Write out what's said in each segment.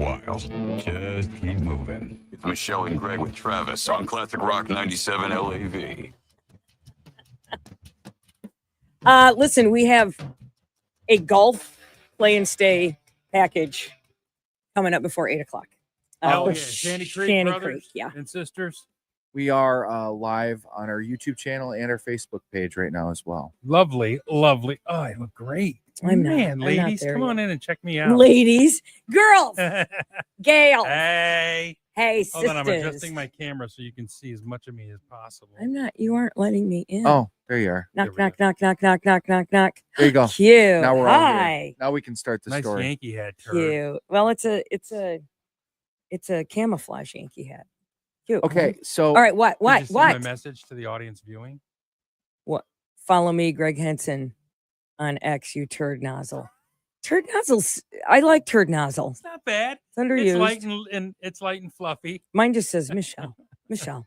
while. Just keep moving. It's Michelle and Gregg with Travis on Classic Rock 97 LAV. Listen, we have a golf play and stay package coming up before 8 o'clock. Yeah. Shanty Creek brothers and sisters. We are live on our YouTube channel and our Facebook page right now as well. Lovely. Oh, I look great. I'm Man, not ladies, there come on yet. in and check me out. Ladies, girls, Gail. Hey, sisters. Hold on, I'm adjusting my camera so you can see as much of me as possible. I'm not. You aren't letting me in. Oh, there you are. Knock, knock, knock, knock, knock, knock, knock, knock. There you go. Cute. Now we're all here. Hi. Now we can start the Nice story. Yankee hat. Turd. Cute. Well, it's a camouflage Yankee hat. Cute. Okay, so all right. What? Did you see my message to the audience viewing? What? Follow me, Greg Henson, on X. You turd nozzle. Turd nozzles. I like turd nozzle. It's not bad. It's underused. It's light and fluffy. Mine just says Michelle. Michelle.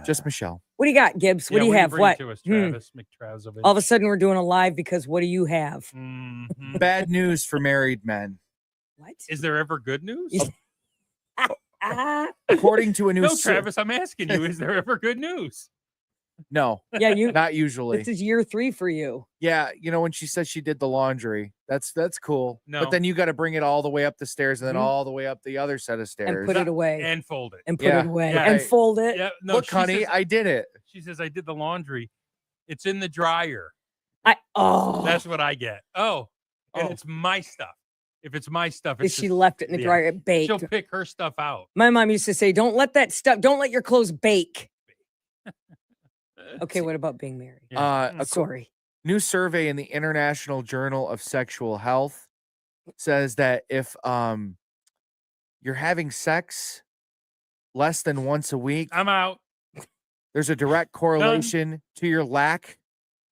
just Michelle. What do you got, Gibbs? What do you have? What? To us, Travis McTravovich. All of a sudden, we're doing a live because what do you have? Mm-hmm. Bad news for married men. What? Is there ever good news? According to a new Travis, I'm asking you, is there ever good news? No. Yeah, not usually. This is year 3 for you. Yeah, you know when she said she did the laundry, that's cool. No. But then you got to bring it all the way up the stairs and then all the way up the other set of stairs And put it away. And fold it. And put it away. And fold it. Yeah, no, look, honey, I did it. She says I did the laundry. It's in the dryer. That's what I get. And it's my stuff. If it's my stuff, if she left it in the dryer, it baked. She'll pick her stuff out. My mom used to say, don't let your clothes bake. Okay, what about being married? Sorry. New survey in the International Journal of Sexual Health says that if you're having sex less than once a week, I'm out. There's a direct correlation to your lack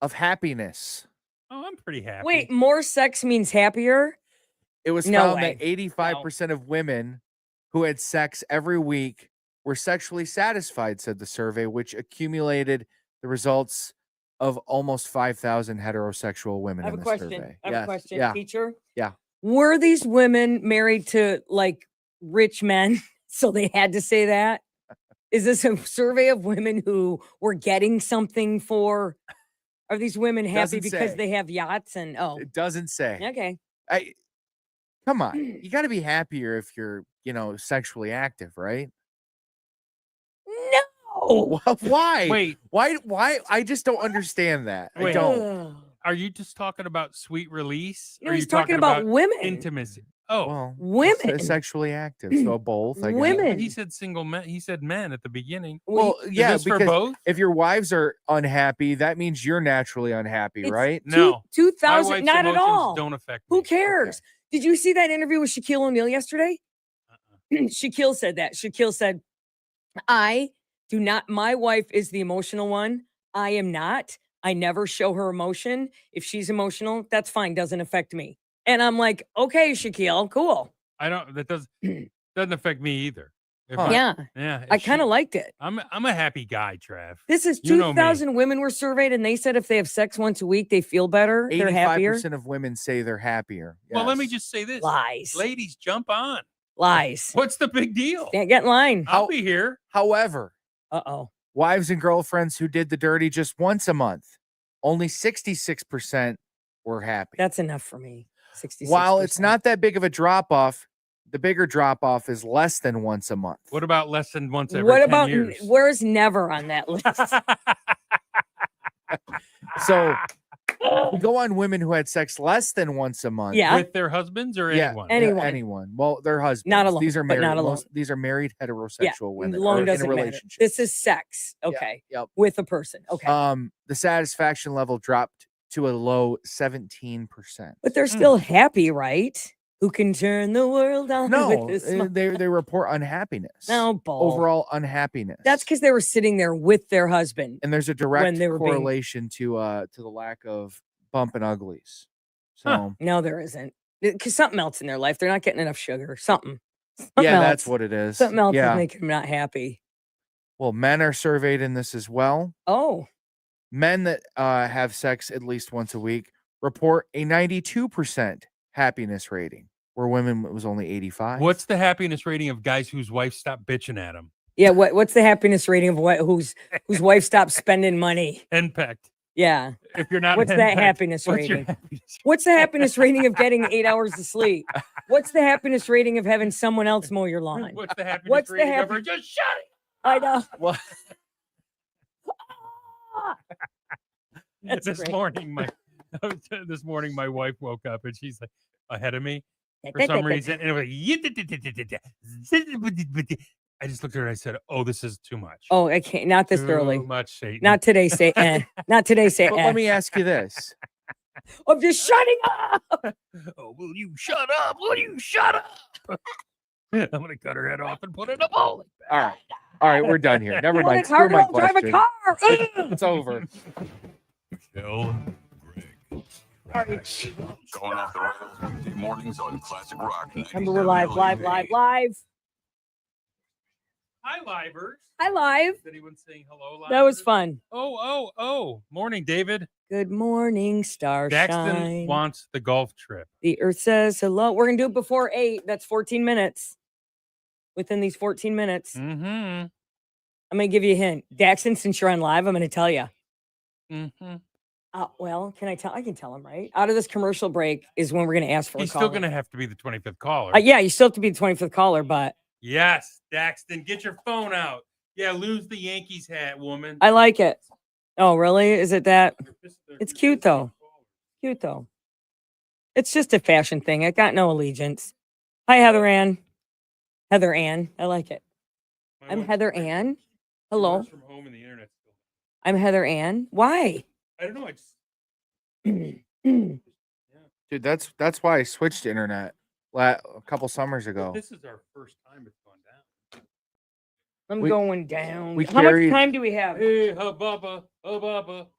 of happiness. Oh, I'm pretty happy. Wait, more sex means happier? It was found that 85% of women who had sex every week were sexually satisfied, said the survey, which accumulated the results of almost 5,000 heterosexual women. I have in a this question. survey. I have a question, Yeah. teacher. Yeah. Were these women married to like rich men? So they had to say that? Is this a survey of women who were getting something for? Are these women happy because they have yachts and It doesn't say. Okay. Come on. You got to be happier if you're, sexually active, right? No. Why? Wait. Why? I just don't understand that. Wait. I don't. Are you just talking about sweet release? No, or are he's you talking about women. Intimacy. Well, women. Sexually active, so both. I guess. Women. He said single men. He said men at the beginning. Well, yeah, is this because for both? if your wives are unhappy, that means you're naturally unhappy, right? No, 2000, not at all. Don't affect Who me. cares? Okay. Did you see that interview with Shaquille O'Neal yesterday? Shaquille said that. Shaquille said, I do not, my wife is the emotional one. I am not. I never show her emotion. If she's emotional, that's fine. Doesn't affect me. And I'm like, okay, Shaquille, cool. That doesn't affect me either. Yeah. I kind of liked it. I'm a happy guy, Trav. This is 2,000 women were surveyed, and they said if they have sex once a week, they feel better. They're happier. 85% of women say they're happier. Well, let me Yes. just say this. Lies. Ladies, jump on. Lies. What's the big deal? Can't get in line. I'll be here. However, Uh-oh. wives and girlfriends who did the dirty just once a month, only 66% were happy. That's enough for me. 66%. While it's not that big of a drop off, the bigger drop off is less than once a month. What about less than once every What 10 about years? where's never on that list? So we go on women who had sex less than once a month. Yeah. With their husbands or anyone? Anyone. Well, their husbands. Not alone, These are but married. not alone. These are married heterosexual women Long or in doesn't a matter. relationship. This is sex. Okay. Yep. With a person. Okay. The satisfaction level dropped to a low 17%. But they're still happy, right? Who can turn the world on No, with this smile? they report unhappiness. No, bull. Overall unhappiness. That's because they were sitting there with their husband. And there's a when direct they were being- correlation to the lack of bump and uglies. So No, there isn't. Because something else in their life. They're not getting enough sugar. Something yeah, else. that's what it is. Something else yeah. is making them not happy. Well, men are surveyed in this as well. Oh. Men that have sex at least once a week report a 92% happiness rating, where women it was only 85. What's the happiness rating of guys whose wife stopped bitching at them? Yeah, what's the happiness rating of whose wife stopped spending money? Henpecked. Yeah. If you're not What's that happiness what's your rating? happiness? What's the happiness rating of getting 8 hours of sleep? What's the happiness rating of having someone else mow your lawn? What's the happiness What's the rating of her just shut it? I know. Well, That's this great. morning, my wife woke up and she's like ahead of me for some reason, and it was like, I just looked at her and I said, "Oh, this is too much. Oh, I can't. Not this Too early. much, Satan. Not today. Say Not today. Say but let me ask you this. I'm just shutting up. Oh, will you shut up? Will you shut up? I'm gonna cut her head off and put it in a bowling bag. All right, we're done here. Never You mind. want a car? Screw my Don't drive a question. car. It's over. Michelle, Greg. Going off the rails weekday mornings on Classic Rock. Remember, we're live. Hi, livers. Hi, live. Is anyone saying hello? Livers? That was fun. Oh. Morning, David. Good morning, starshine. Daxton wants the golf trip. The earth says hello. We're gonna do it before 8. That's 14 minutes. Within these 14 minutes, Mm-hmm. I'm gonna give you a hint. Daxton, since you're on live, I'm gonna tell you. Mm-hmm. Well, can I tell? I can tell him, right? Out of this commercial break is when we're gonna ask for He's a call. still gonna have to be the 25th caller. Yeah, you still have to be the 25th caller, but Yes, Daxton, get your phone out. Yeah, lose the Yankees hat, woman. I like it. Oh, really? Is it that? It's cute though. Cute though. It's just a fashion thing. I got no allegiance. Hi, Heather Ann. Heather Ann. I like it. I'm Heather Ann. Hello. From home and the internet still. I'm Heather Ann. Why? I don't know. I just Dude, that's why I switched to internet a couple summers ago. This is our first time it's gone down. I'm going down. we How much carried- time do we have? Hey, hubba.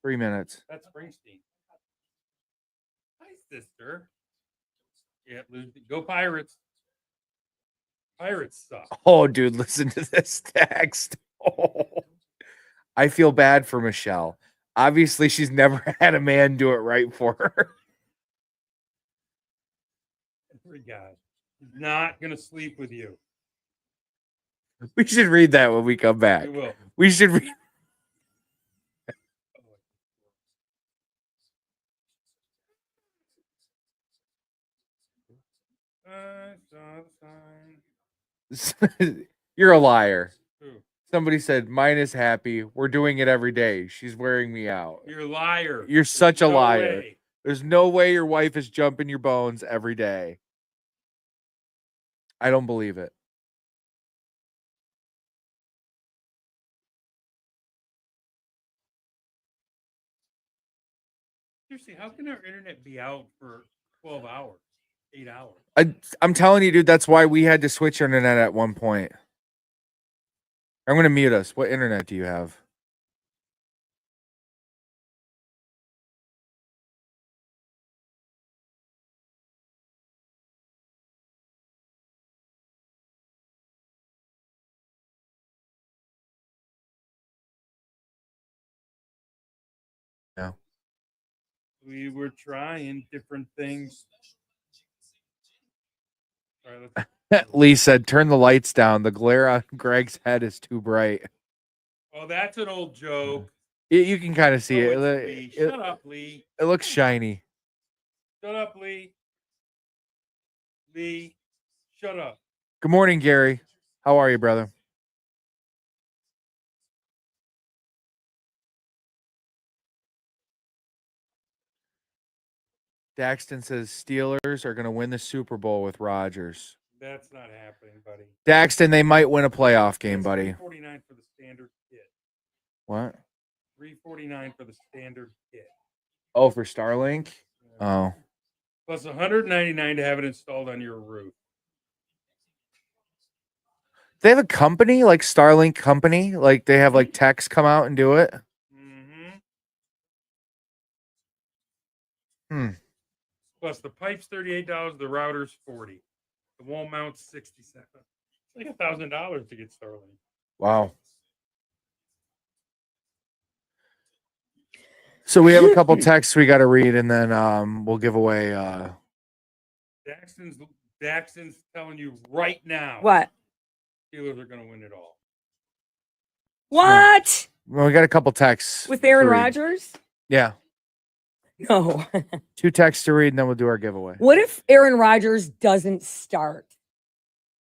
3 minutes. That's Springsteen. Hi, sister. Yeah, go Pirates. Pirates suck. Oh, dude, listen to this text. Oh. I feel bad for Michelle. Obviously, she's never had a man do it right for her. Every guy is not gonna sleep with you. We should read that when we come back. We will. We should read. You're a liar. Who? Somebody said mine is happy. We're doing it every day. She's wearing me out. You're a liar. You're such a No liar. way. There's no way your wife is jumping your bones every day. I don't believe it. Seriously, how can our internet be out for 12 hours, 8 hours? I'm telling you, dude, that's why we had to switch internet at one point. I'm going to mute us. What internet do you have? No. We were trying different things. All right, let's... Lee said, turn the lights down. The glare on Greg's head is too bright. Oh, that's an old joke. You can kind of see Oh, it. Lee. Shut up, Lee. It looks shiny. Shut up, Lee. Lee, shut up. Good morning, Gary. How are you, brother? Daxton says Steelers are going to win the Super Bowl with Rodgers. That's not happening, buddy. Daxton, they might win a playoff game, buddy. $349 for the standard kit. What? $349 for the standard kit. Oh, for Starlink? Oh. Plus $199 to have it installed on your roof. They have a company like Starlink company, like they have like techs come out and do it. Mm-hmm. Plus the pipe's $38, the router's $40. The wall mount's $67. It's like $1,000 to get Starlink. Wow. So we have a couple texts we got to read, and then we'll give away. Daxton's Jackson's telling you right now. What? Steelers are going to win it all. What? Well, we got a couple texts With Aaron to read. Rodgers? Yeah, No. 2 texts to read, and then we'll do our giveaway. What if Aaron Rodgers doesn't start?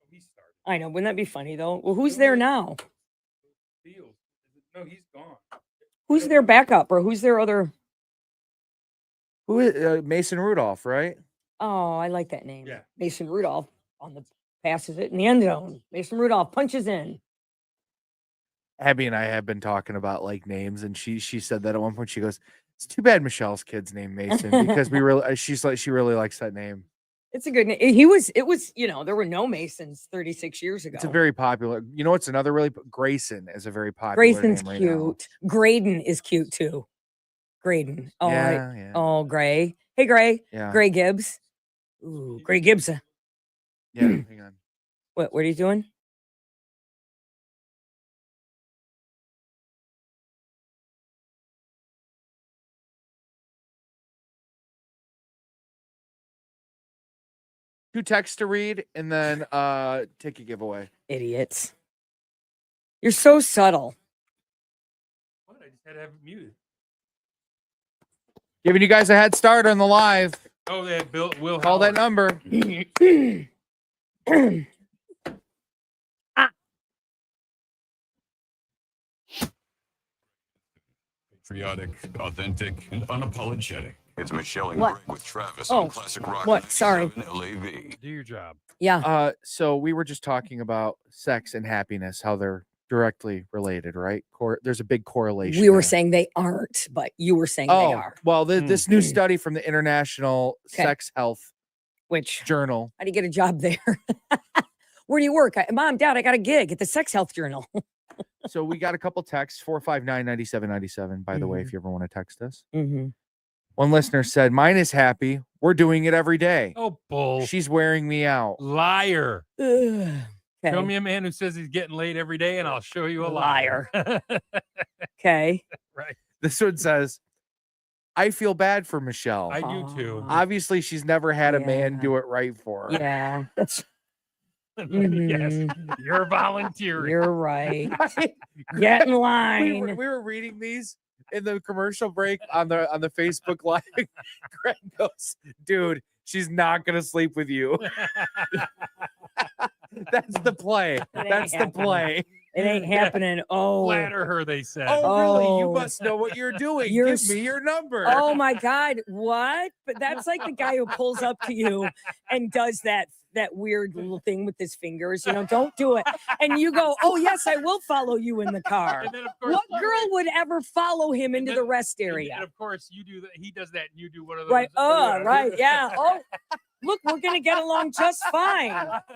He started. I know. Wouldn't that be funny, though? Well, who's there now? Fields. No, he's gone. Who's their backup or who's their other? Who is Mason Rudolph, right? Oh, I like that name. Yeah. Mason Rudolph on the passes it in the end zone. Mason Rudolph punches in. Abby and I have been talking about like names, and she said that at one point. She goes, "It's too bad Michelle's kid's named Mason because we really." She's like, she really likes that name. It's a good name. It was, there were no Masons 36 years ago. It's a very popular. You know, what's another really Grayson is a very popular. Grayson's name right cute. Graydon is cute too. Graydon. Oh, Yeah. oh, Gray. Hey, Gray. Yeah. Gray Gibbs. Ooh, Gray Gibbs. Yeah. Hang on. What are you doing? Two texts to read, and then take a giveaway. Idiots. You're so subtle. What? I just had to have it muted. Giving you guys a head start on the live. Oh, they had Will Call that Howard. number. Patriotic, authentic, and unapologetic. It's Michelle and What? Greg with Travis Oh, on Classic Rock what? Sorry. 97 LAV. Do your job. Yeah. So we were just talking about sex and happiness, how they're directly related, right? There's a big correlation. We were there. saying they aren't, but you were saying they are. Well, this new study from the International Okay. Sex Health Which, Journal. how do you get a job there? Where do you work? Mom, Dad, I got a gig at the Sex Health Journal. So we got a couple texts, 459-9797, by the way, if you ever want to text us. Mm-hmm. One listener said, mine is happy. We're doing it every day. Oh, bull. She's wearing me out. Liar. Okay. Show me a man who says he's getting laid every day, and I'll show you a liar. Okay. Right. This one says, I feel bad for Michelle. I do too. Obviously, she's never had a man Yeah. do it right for her. Yeah. That's Yes, you're volunteering. You're right. Get in line. We were reading these in the commercial break on the Facebook Live. Greg goes, dude, she's not gonna sleep with you. That's the play. That's the play. It ain't happening. Oh. Flatter her, they said. Oh, really? You Oh. must know what you're doing. You're Give me your number. Oh my God. What? But that's like the guy who pulls up to you and does that weird little thing with his fingers. Don't do it. And you go, oh yes, I will follow you in the car. And then, of course, What girl would ever follow him into the rest And area? of course, you do that. He does that, and you do one of those. Right. Oh, right. Yeah. Oh, look, we're going to get along just fine.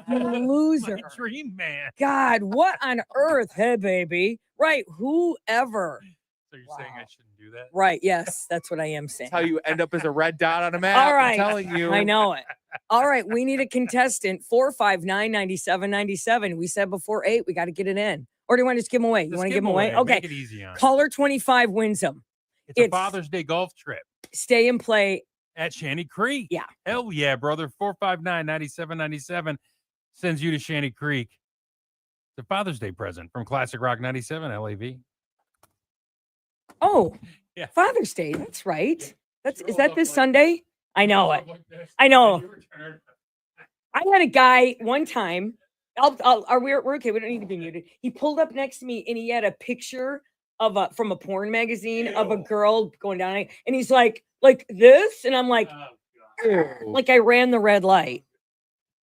You loser. My dream man. God, what on earth? Hey, baby. Right. Whoever. So you're saying I shouldn't do that? Right. Yes. That's what I am saying. That's how you end up as a red dot on a map. All right. I'm telling you. I know it. All right. We need a contestant. 459-9797. We said before 8, we got to get it in. Or do you want to just give them away? You want to give them away? Okay. Make it easy on. Caller 25 wins them. It's a it's- Father's Day golf trip Stay and play. at Shanty Creek. Yeah. Hell yeah, brother. 459-9797 sends you to Shanty Creek. It's a Father's Day present from Classic Rock 97 LAV. Oh, Yeah. Father's Day. That's right. Is that this Sunday? I know it. I know. I had a guy one time. We're okay. We don't need to be muted. He pulled up next to me and he had a picture of from a porn magazine of a girl going down, and he's like this, and I'm like, like I ran the red light.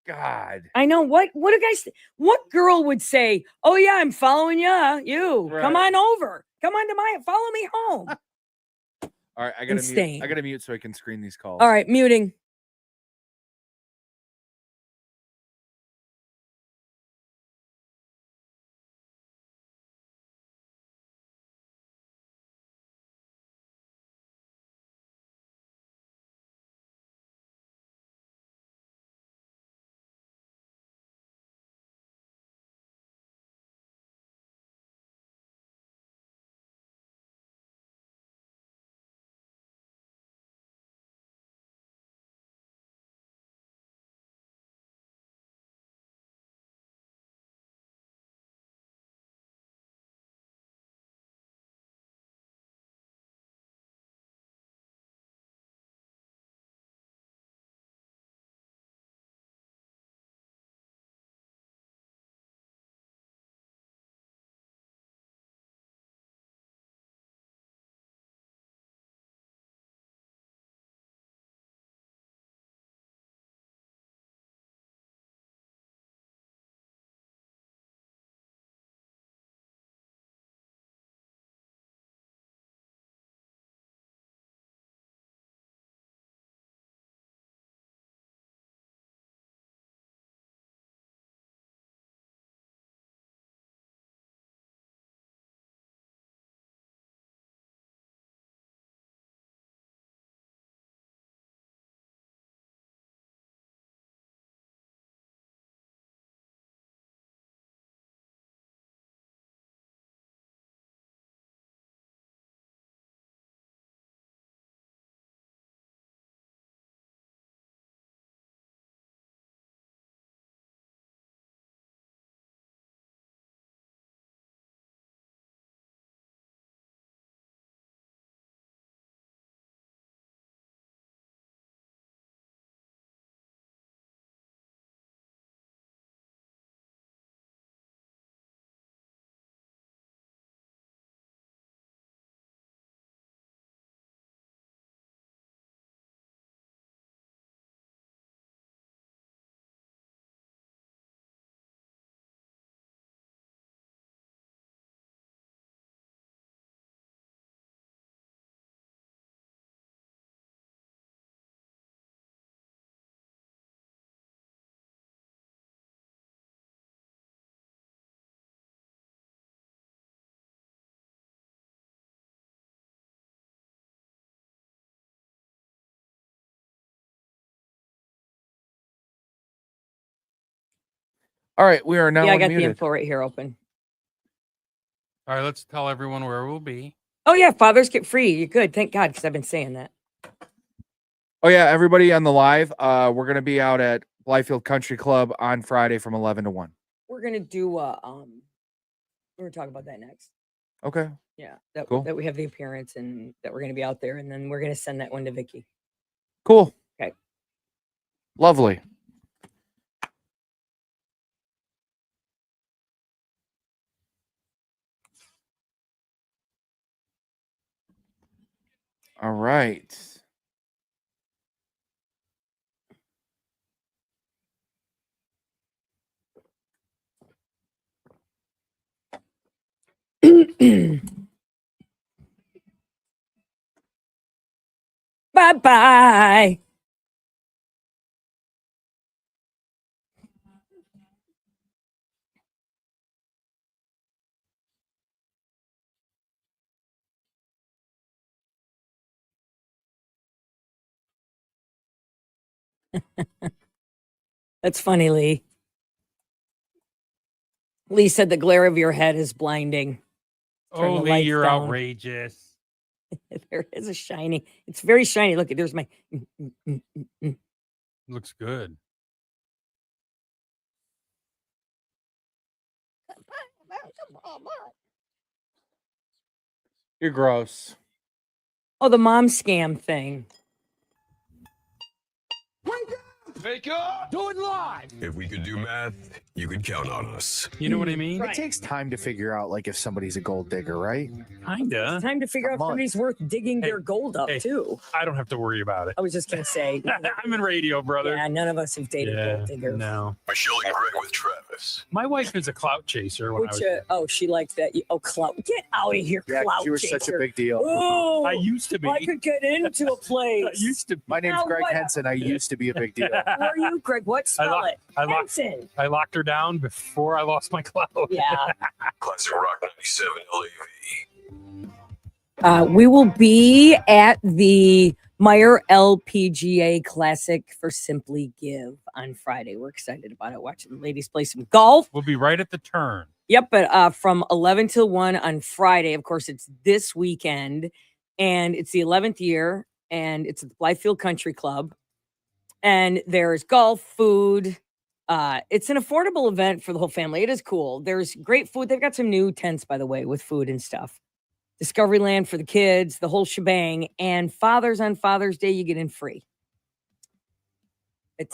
God. I know what do guys? What girl would say, "Oh yeah, I'm following you. You come Right. on over. Come on to follow me home." All right, I gotta mute. Insane. I gotta mute so I can screen these calls. All right, muting. All right, we are now Yeah, I got unmuted. the info right here open. All right, let's tell everyone where we'll be. Oh yeah, fathers get free. You're good. Thank God, because I've been saying that. Oh yeah, everybody on the live. We're gonna be out at Blythefield Country Club on Friday from 11 to 1. We're gonna do we're gonna talk about that next. Okay. Yeah, that Cool. that we have the appearance and that we're gonna be out there, and then we're gonna send that one to Vicky. Cool. Okay. Lovely. All right. Bye-bye. That's funny, Lee. Lee said the glare of your head is blinding. Turn Oh, the Lee, lights you're down. outrageous. There is a shiny. It's very shiny. Look, there's my. Looks good. You're gross. Oh, the mom scam thing. Wake up! Do it live. If we could do math, you could count on us. You know what I mean? It takes time to figure out like if somebody's a gold digger, right? Kinda. It's time to figure out if month. somebody's worth digging Hey, their gold up hey. too. I don't have to worry about it. I was just gonna say, I'm in radio, brother. yeah, none of us have dated gold diggers. No. Michelle and Greg with Travis. My wife is a clout chaser. When Which, oh, she likes that. Oh, clout. Get out of here, Yeah, clout you were chaser. such a big deal. Oh, I used to be. I could get into a place. I used to be. My name's Now Greg what? Henson. I used to be a big deal. Who are you, Greg? What? Spell it. I locked, Henson. I locked her down before I lost my clout. Yeah. Classic Rock 97 LAV. We will be at the Meyer LPGA Classic for Simply Give on Friday. We're excited about it. Watching the ladies play some golf. We'll be right at the turn. Yep, but from 11 till 1 on Friday. Of course, it's this weekend, and it's the 11th year, and it's at the Blythefield Country Club. And there's golf, food. It's an affordable event for the whole family. It is cool. There's great food. They've got some new tents, by the way, with food and stuff. Discoveryland for the kids, the whole shebang. And on Father's Day, you get in free.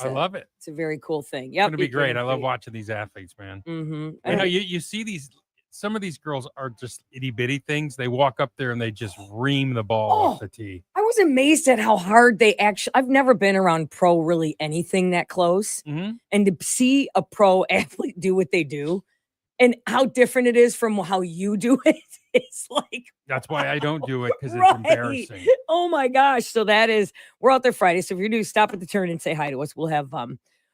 I love it. It's a very cool thing. It's Yep, going to be you get great. in I love free. watching these athletes, man. Mm-hmm. You know, you see these, some of these girls are just itty bitty things. They walk up there and they just ream the ball off the tee. I was amazed at how hard they actually. I've never been around pro really anything that close, and to see a pro athlete do what they do, and how different it is from how you do it. It's like That's why I don't do it, because right. it's embarrassing. Oh my gosh! So we're out there Friday. So if you're new, stop at the turn and say hi to us. We'll have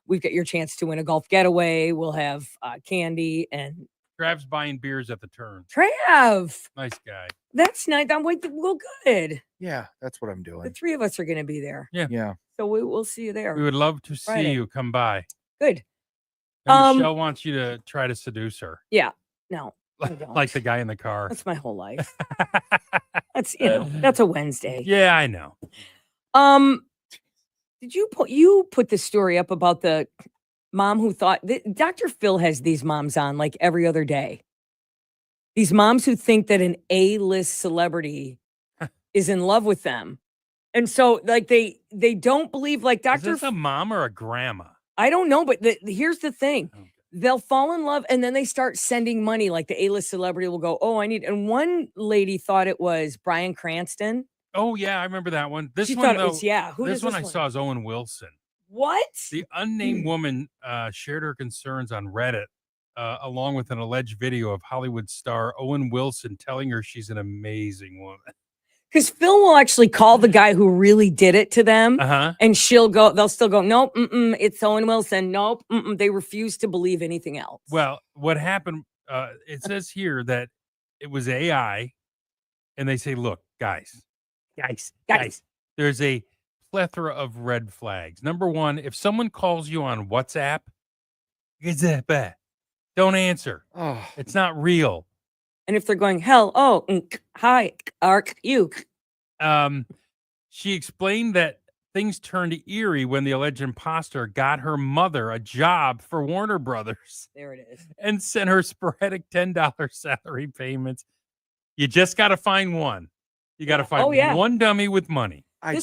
we've got your chance to win a golf getaway. We'll have candy and. Trav's buying beers at the turn. Trav, Nice guy. that's nice. I'm waiting. Well, good. Yeah, that's what I'm The doing. three of us are going to be there. Yeah. So we'll see you there. We would love to see Friday. you come by. Good. And Michelle wants you to try to seduce her. Yeah. No. I don't. Like the guy in the car. That's my whole life. That's that's a Wednesday. Yeah, I know. Did you put this story up about the mom who thought Dr. Phil has these moms on like every other day. These moms who think that an A-list celebrity is in love with them. And so like they don't believe like Dr. Is this a mom or a grandma? I don't know, but here's the thing. Okay. They'll fall in love and then they start sending money. Like the A-list celebrity will go, oh, and one lady thought it was Bryan Cranston. Oh, yeah, I remember that one. This She one, thought it though, was, yeah. Who this does one I saw is Owen Wilson. What? The unnamed woman shared her concerns on Reddit, along with an alleged video of Hollywood star Owen Wilson telling her she's an amazing woman. Because Phil will actually call the guy who really did it to them, and they'll still go, nope, it's Owen Wilson. Nope, they refuse to believe anything else. Well, what happened, it says here that it was AI, and they say, look, guys, there's a plethora of red flags. Number one, if someone calls you on WhatsApp, Don't answer. Oh, It's not real. And if they're going, hell, oh, hi, ark, you. She explained that things turned eerie when the alleged imposter got her mother a job for Warner Brothers There it is. and sent her sporadic $10 salary payments. You just got to find one. You got to find one dummy with money. I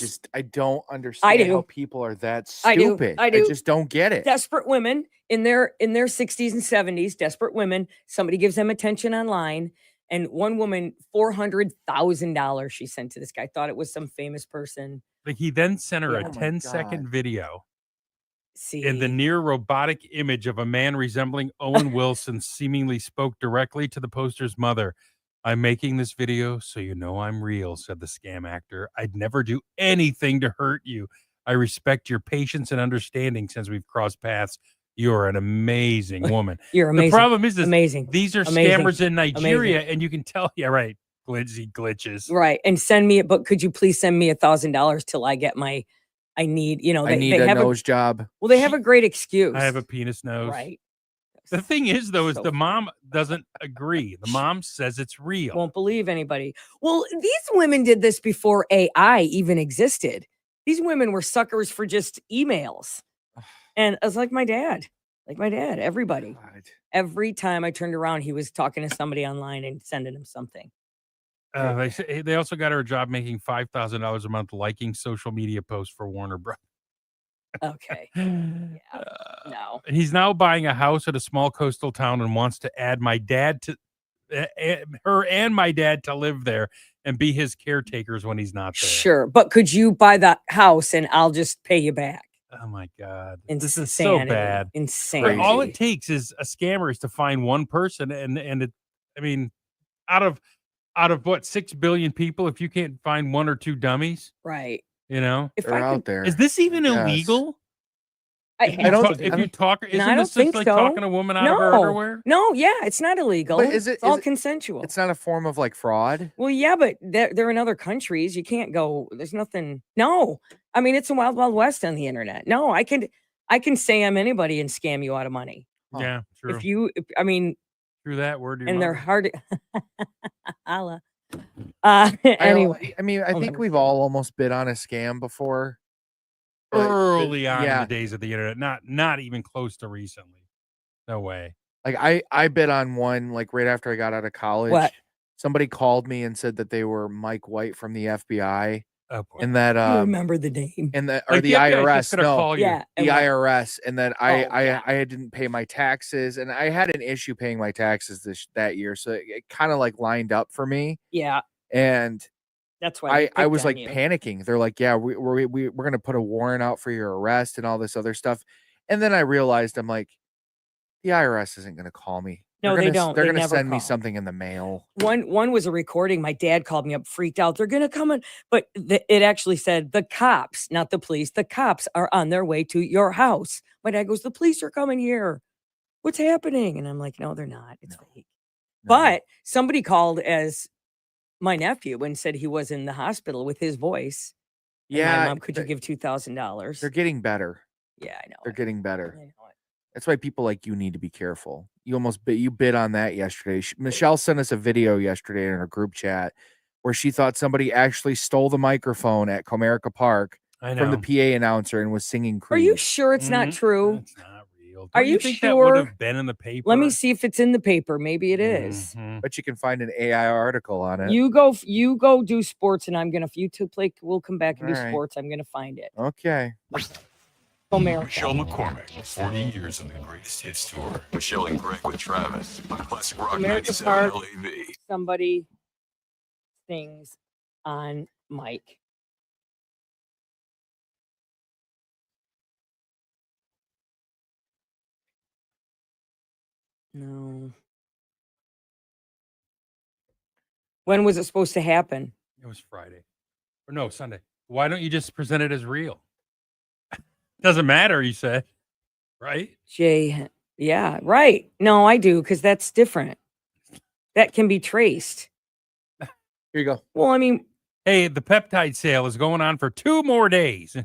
don't understand how people are that stupid. I do. I just don't get it. Desperate women in their 60s and 70s, desperate women, somebody gives them attention online. And one woman, $400,000 she sent to this guy. Thought it was some famous person. But he then sent her Oh a my 10-second video See, in the near robotic image of a man resembling Owen Wilson seemingly spoke directly to the poster's mother. I'm making this video so you know I'm real, said the scam actor. I'd never do anything to hurt you. I respect your patience and understanding since we've crossed paths. You're an amazing woman. You're amazing. The problem is this, amazing. these are Amazing. scammers in Nigeria, and you can tell, yeah, right, glitches. Right. And send me it, but could you please send me $1,000 till I get my, I need they have nose job. Well, they have a great excuse. I have a penis nose. Right. The thing is, though, is So the mom doesn't agree. The mom says it's real. Won't believe anybody. Well, these women did this before AI even existed. These women were suckers for just emails. And I was like my dad, everybody. God. Every time I turned around, he was talking to somebody online and sending him something. They also got her a job making $5,000 a month liking social media posts for Warner Bros. Okay. No. He's now buying a house at a small coastal town and wants to add her and my dad to live there and be his caretakers when he's not there. Sure. But could you buy that house and I'll just pay you back? Oh my God. Insanity. This is so bad. Insanity. All it takes is a scammer is to find one person and it, I mean, out of what, 6 billion people, if you can't find one or two dummies, right. you know, They're out there. Is this even illegal? I don't If you talk, isn't I don't this just think like so. talking a woman out of her underwear? No, yeah, it's not illegal. But it's all consensual. It's not a form of like fraud. Well, yeah, but they're in other countries. You can't go. There's nothing. No, I mean it's a wild, wild west on the internet. No, I can say I'm anybody and scam you out of money. Yeah, true. I mean, Through that word, and they're hard. Allah. Anyway, I think we've all almost bid on a scam before. Early on in the days of the internet, not even close to recently. No way. Like I bid on one like right after I got out of college. What? Somebody called me and said that they were Mike White from the FBI. Oh, boy. And that I remember the name. and that Like or the FBI is IRS. just gonna No, call you. Yeah, the IRS, and that yeah. I didn't pay my taxes, and I had an issue paying my taxes that year, so it kind of like lined up for me. Yeah, And that's why I was like you. panicking. They're like, "Yeah, we're gonna put a warrant out for your arrest and all this other stuff." And then I realized I'm like, the IRS isn't gonna call me. No, they don't. They're They gonna never send me call. something in the mail. One was a recording. My dad called me up, freaked out. They're gonna come in, but it actually said the cops, not the police. The cops are on their way to your house. My dad goes, "The police are coming here. What's happening?" And I'm like, "No, they're not. It's fake." No. But somebody called as my nephew and said he was in the hospital with his voice. And Yeah, my mom, could you give $2,000? they're getting better. Yeah, I know. They're getting better. I know it. That's why people like you need to be careful. You bid on that yesterday. Michelle sent us a video yesterday in our group chat where she thought somebody actually stole the microphone at Comerica Park from the PA announcer and was singing Creed. Are you sure it's not true? It's not real. Are Don't you think that would sure? have been in the paper? Let me see if it's in the paper. Maybe it is. Mhm. But you can find an AI article on it. You go do sports, and I'm gonna. You two play. We'll come back and do All right. sports. I'm gonna find it. Okay. Michelle McCormick, 40 years on the Greatest Hits Tour. Michelle and Gregg with Travis on Classic Rock America 97 Park. LAV. Somebody sings on mic. No. When was it supposed to happen? It was Friday. Or no, Sunday. Why don't you just present it as real? Doesn't matter, you said. Right? Jay, yeah, right. No, I do, because that's different. That can be traced. Here you go. Well, I mean, Hey, the peptide sale is going on for 2 more days.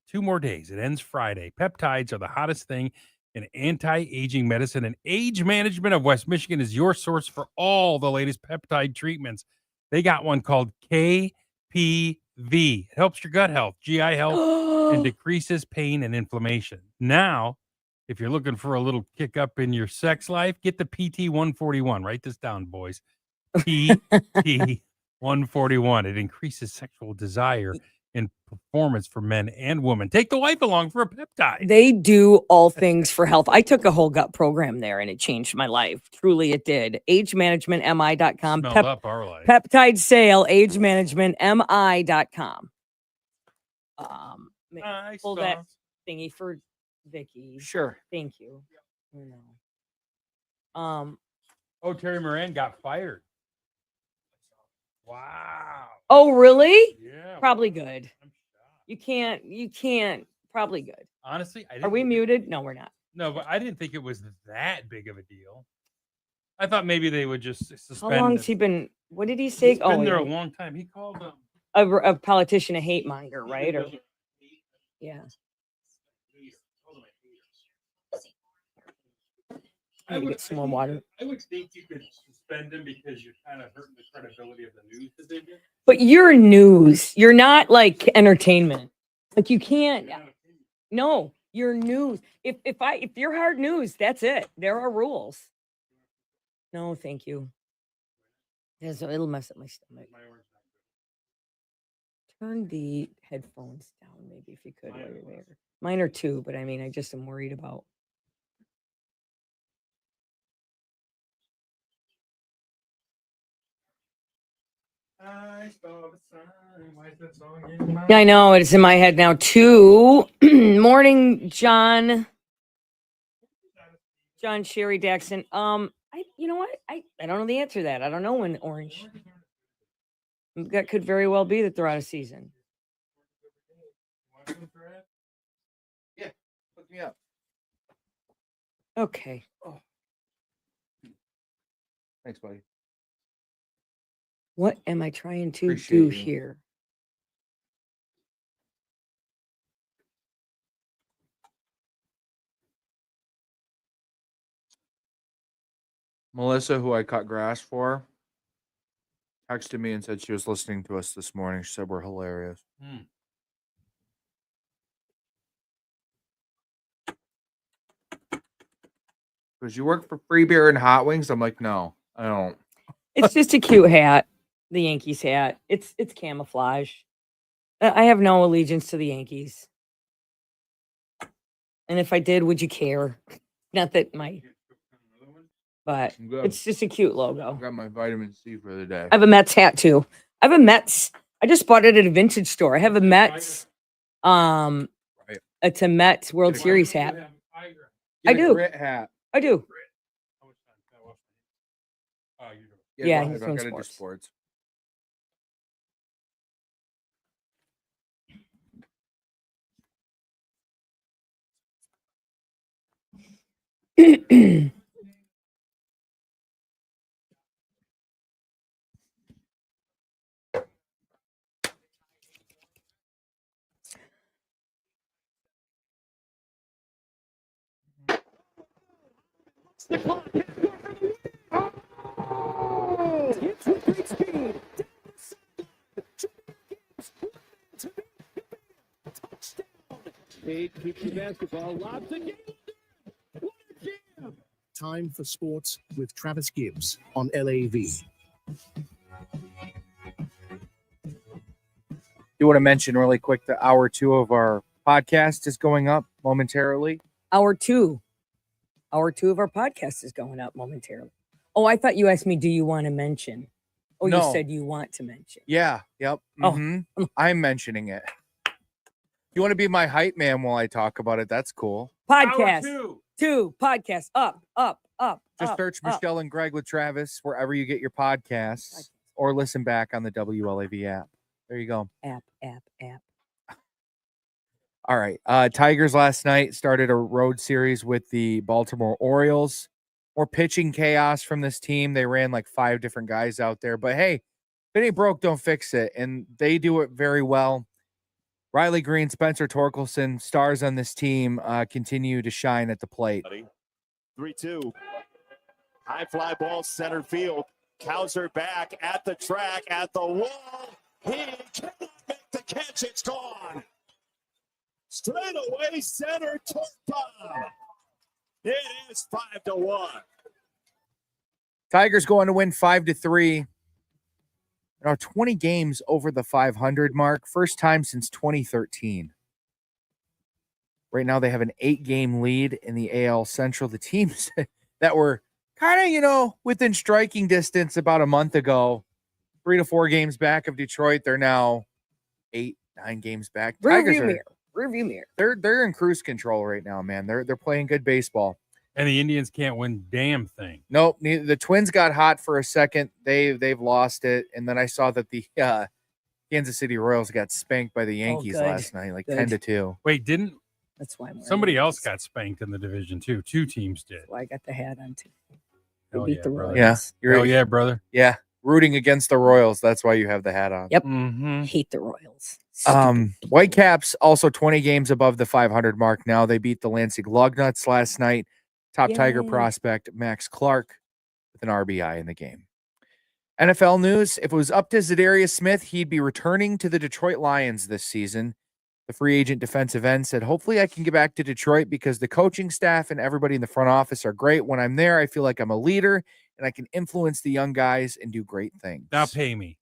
2 more days. It ends Friday. Peptides are the hottest thing an anti-aging medicine and age management of West Michigan is your source for all the latest peptide treatments. They got one called KPV. It helps your gut health, GI health, and decreases pain and inflammation. Now, if you're looking for a little kick up in your sex life, get the PT 141. Write this down, boys. PT 141. It increases sexual desire and performance for men and women. Take the wife along for a peptide. They do all things for health. I took a whole gut program there and it changed my life. Truly, it did. AgeManagementMI.com. Smelled up our life. Peptide sale, AgeManagementMI.com. Pull that thingy for Vicky. Sure. Thank you. Oh, Terry Moran got fired. Wow. Oh, really? Yeah. Probably good. You can't. Probably good. Honestly, I didn't Are we muted? No, we're not. No, but I didn't think it was that big of a deal. I thought maybe they would just suspend. How long's he been? What did he say? He's been there a long time. He called them a politician a hate monger, right? Or yeah. I need to get some more water. I would think you could suspend him because you're kind of hurting the credibility of the news division. But you're news. You're not like entertainment. Like you can't. No, you're news. If you're hard news, that's it. There are rules. No, thank you. It'll mess up my stomach. Turn the headphones down, maybe if you could while you're there. Mine are too, but I mean, I just am worried about. Yeah, I know it's in my head now too. Morning, John Sherry Daxon. You know what? I don't know the answer to that. I don't know when Orange. That could very well be that they're out of season. Yeah, hook me up. Okay. Oh. Thanks, buddy. What am I trying to Appreciate do you. here? Melissa, who I cut grass for, texted me and said she was listening to us this morning. She said we're hilarious. Because you work for free beer and hot wings? I'm like, no, I don't. It's just a cute hat, the Yankees hat. It's camouflage. I have no allegiance to the Yankees. And if I did, would you care? Not that but it's just a cute logo. I got my vitamin C for the day. I have a Mets hat too. I have a Mets. I just bought it at a vintage store. I have a Mets. It's a Mets World Series hat. I do. Grit hat. I do. Yeah, go he's ahead. I doing gotta do sports. The clock. Hits with great speed. Touchdown. Cade keeps the basketball. Lobs again. What a jam. Time for sports with Travis Gibbs on LAV. You want to mention really quick the hour 2 of our podcast is going up momentarily. Hour two of our podcast is going up momentarily. Oh, I thought you asked me, do you want to mention? Oh, No. You said you want to mention. Yeah. Yep. Oh. I'm mentioning it. You want to be my hype man while I talk about it? That's cool. Podcast. Two. Podcast. Up. Just up, search up. Michelle and Greg with Travis wherever you get your podcasts or listen back on the WLAV app. There you go. App. All right. Tigers last night started a road series with the Baltimore Orioles. More pitching chaos from this team. They ran like 5 different guys out there. But hey, if it ain't broke, don't fix it. And they do it very well. Riley Green, Spencer Torkelson, stars on this team, continue to shine at the plate. 3-2. High fly ball center field. Kowser back at the track, at the wall. He cannot make the catch. It's gone. Straight away center touchdown. It is 5-1. Tigers go on to win 5-3. Now 20 games over the 500 mark. First time since 2013. Right now they have an 8-game lead in the AL Central. The teams that were kind of, within striking distance about a month ago, 3 to 4 games back of Detroit, they're now 8-9 games back. Rearview mirror. They're in cruise control right now, man. They're playing good baseball. And the Indians can't win damn thing. Nope. The Twins got hot for a second. They've lost it. And then I saw that the Kansas City Royals got spanked by the Yankees last night, like 10-2. Wait, didn't That's why I'm somebody else got spanked in the division too? 2 teams did. That's why I got the hat on too. They Hell beat yeah, the brother. Royals. Yeah. Oh yeah, brother. Yeah. Rooting against the Royals. That's why you have the hat on. Yep. Mm-hmm. Hate the Royals. Whitecaps also 20 games above the 500 mark now. They beat the Lansing Lugnuts last night. Top Tiger Yay. prospect Max Clark with an RBI in the game. NFL news: if it was up to Zadarius Smith, he'd be returning to the Detroit Lions this season. The free agent defensive end said, "Hopefully I can get back to Detroit because the coaching staff and everybody in the front office are great. When I'm there, I feel like I'm a leader and I can influence the young guys and do great things." Now pay me.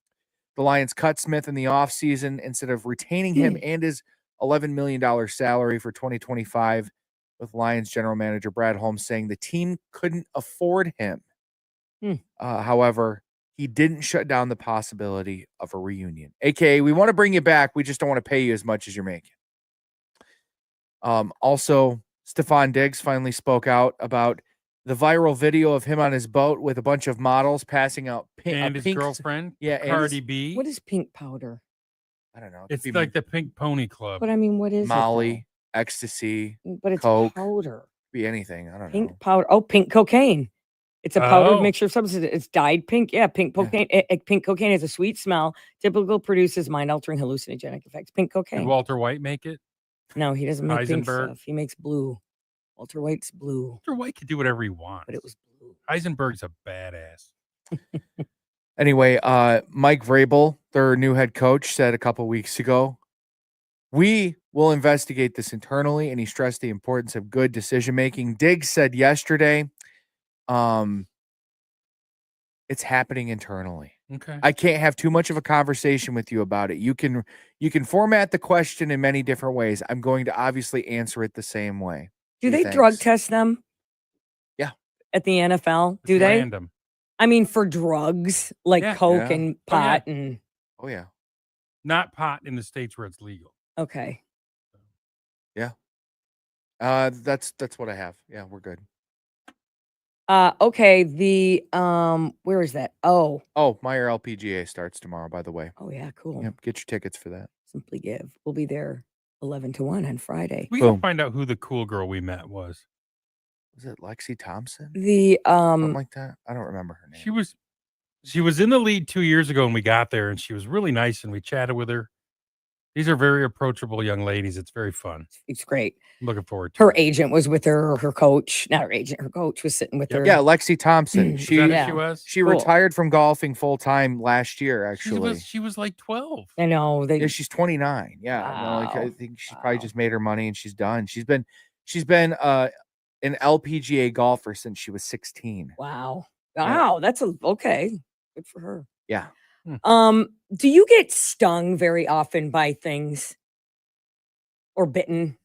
The Lions cut Smith in the offseason instead of retaining him and his $11 million salary for 2025, with Lions general manager Brad Holmes saying the team couldn't afford him. However, he didn't shut down the possibility of a reunion. AKA, we want to bring you back. We just don't want to pay you as much as you're making. Also, Stephon Diggs finally spoke out about the viral video of him on his boat with a bunch of models passing out And his pink girlfriend, Yeah, and Cardi his- B. What is pink powder? I don't know. It's Could be like the Pink Pony Club. But I mean, what is Molly, ecstasy, it? But it's Coke. powder. be anything. I don't know. Pink powder. Oh, pink cocaine. It's a powdered Oh. mixture of substances. It's dyed pink. Yeah, pink cocaine. Pink cocaine has a sweet smell. Typical produces mind-altering hallucinogenic effects. Pink Did cocaine. Walter White make it? No, he doesn't make pink Heisenberg? stuff. He makes blue. Walter White's blue, Walter White could do whatever he wants. but it was blue. Heisenberg's a badass. Anyway, Mike Vrabel, their new head coach, said a couple weeks ago, "We will investigate this internally," and he stressed the importance of good decision making. Diggs said yesterday, it's happening internally. Okay. I can't have too much of a conversation with you about it. You can format the question in many different ways. I'm going to obviously answer it the same way. Do Gee, they drug thanks. test them? Yeah. At the NFL? Do It's they? Random. I mean, for drugs like Yeah. coke Yeah. and Oh, yeah. pot and Oh yeah. Not pot in the states where it's legal. okay. That's what I have. Yeah, we're good. Okay. The where is that? Oh, Meyer LPGA starts tomorrow, by the way. oh yeah, cool. Yep, get your tickets for that. Simply Give. We'll be there 11-1 on Friday. We gotta Boom. find out who the cool girl we met was. Was it Lexi Thompson? The Something like that. I don't remember her name. She was in the lead 2 years ago when we got there, and she was really nice, and we chatted with her. These are very approachable young ladies. It's very fun. it's great. I'm looking forward to Her it. agent was with her, or her coach, not her agent, her coach was sitting with Yep. her. Yeah, Lexi Thompson. Is She that who yeah. she was? she Cool. retired from golfing full time last year. Actually, She was like 12. I know they yeah, she's 29. Yeah, no, like, I Wow. think she probably Wow. just made her money and she's done. She's been an LPGA golfer since she was 16. wow. Yeah. Wow, that's okay. Good for her. Yeah, Do you get stung very often by things or bitten?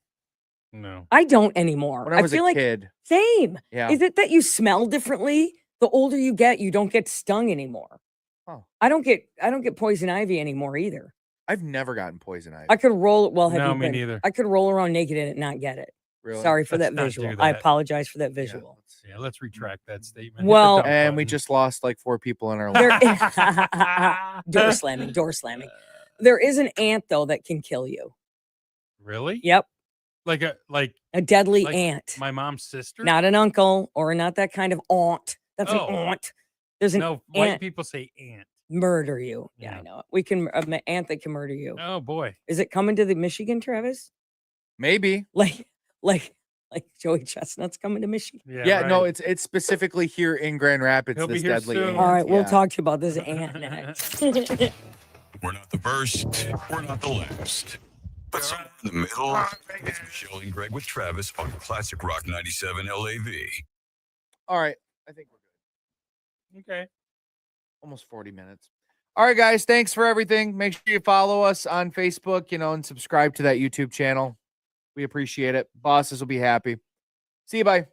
No. I don't anymore. when I was feel a like kid. same. Yeah, Is it that you smell differently? The older you get, you don't get stung anymore. Oh. I don't get poison ivy anymore either. I've never gotten poison ivy. I could roll. Well, have No, you me been? neither. I could roll around naked in it and not get it. Really? Sorry for Let's that not do visual. I that. apologize for that Yeah, visual. Yeah, let's retract that statement. Hit the Well- dump and we button. just lost like 4 people in our There life. door slamming, door slamming. There is an ant though that can kill you. Really? Yep, Like a deadly Like ant. my mom's sister? Not an uncle or not that kind of aunt. That's Oh. an aunt. There's an No, white ant. people say ant. Murder you. Yeah, I Yeah. know it. We can, Anthony can murder you. Oh boy. Is it coming to the Michigan, Travis? Maybe. Like Joey Chestnut's coming to Michigan? Yeah, no, right. it's specifically here in Grand Rapids. He'll be this here deadly soon. ant. All right, we'll Yeah. talk to you about this ant next. We're not the first, we're not the last. But somewhere in the middle, it's Michelle and Greg with Travis on Classic Rock 97 LAV. All right, I think we're good. Okay. Almost 40 minutes. All right, guys, thanks for everything. Make sure you follow us on Facebook, and subscribe to that YouTube channel. We appreciate it. Bosses will be happy. See you, bye.